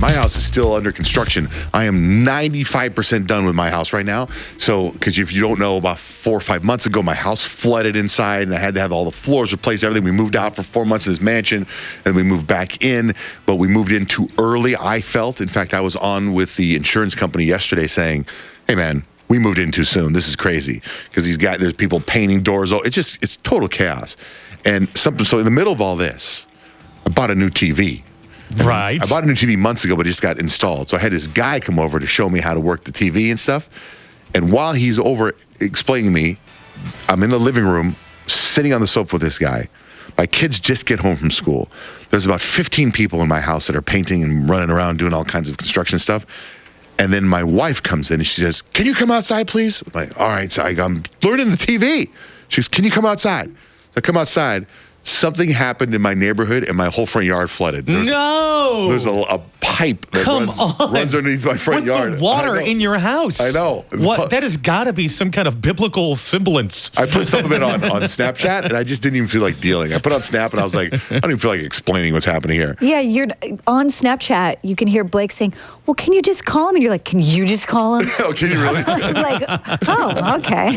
My house is still under construction. I am 95% done with my house right now. So, because if you don't know, about 4 or 5 months ago, my house flooded inside, and I had to have all the floors replaced, everything. We moved out for 4 months in this mansion, and we moved back in, but we moved in too early, I felt. In fact, I was on with the insurance company yesterday saying, hey, man, we moved in too soon. This is crazy. Because there's people painting doors. It's total chaos. And so in the middle of all this, I bought a new TV. Right. I bought a new TV months ago, but it just got installed. So I had this guy come over to show me how to work the TV and stuff. And while he's over explaining to me, I'm in the living room, sitting on the sofa with this guy. My kids just get home from school. There's about 15 people in my house that are painting and running around doing all kinds of construction stuff. And then my wife comes in and she says, can you come outside, please? I'm like, all right, so I'm learning the TV. She goes, can you come outside? I come outside. Something happened in my neighborhood, and my whole front yard flooded. There's a pipe that runs underneath my front yard. The water in your house. I know. What? That has got to be some kind of biblical semblance. I put some of it on Snapchat, and I just didn't even feel like dealing. I put on Snap, and I was like, I don't even feel like explaining what's happening here. Yeah, you're on Snapchat. You can hear Blake saying, well, can you just call him? And you're like, can you just call him? Oh, can you really? It's like, oh, okay.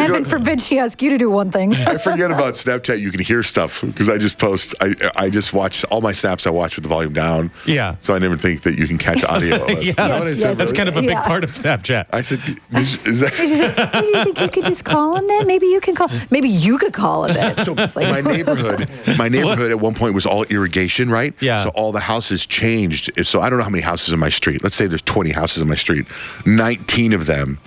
Heaven forbid she asks you to do one thing. I forget about Snapchat. You can hear stuff because I just post. I just watch all my snaps. I watch with the volume down. Yeah. So I never think that you can catch audio. Yes, that's kind of a big part of Snapchat. I said, is that? She said, do you think you could just call him then? Maybe you can call. Maybe you could call him then. So my neighborhood at one point was all irrigation, right? Yeah. So all the houses changed. So I don't know how many houses in my street. Let's say there's 20 houses in my street. 19 of them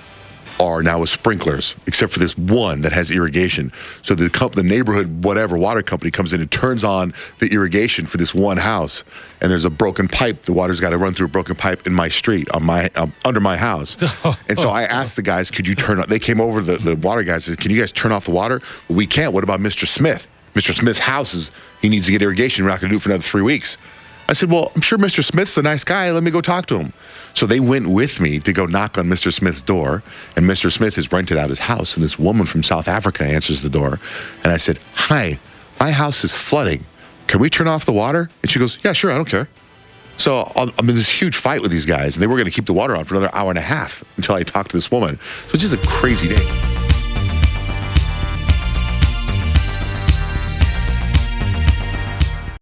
are now with sprinklers, except for this one that has irrigation. So the neighborhood, whatever, water company comes in and turns on the irrigation for this one house. And there's a broken pipe. The water's got to run through a broken pipe in my street, under my house. And so I asked the guys, could you turn on? They came over, the water guys said, can you guys turn off the water? Well, we can't. What about Mr. Smith? Mr. Smith's house he needs to get irrigation. We're not going to do it for another 3 weeks. I said, well, I'm sure Mr. Smith's a nice guy. Let me go talk to him. So they went with me to go knock on Mr. Smith's door. And Mr. Smith has rented out his house. And this woman from South Africa answers the door. And I said, hi, my house is flooding. Can we turn off the water? And she goes, yeah, sure, I don't care. So I'm in this huge fight with these guys. And they were going to keep the water on for another hour and a half until I talked to this woman. So it's just a crazy day.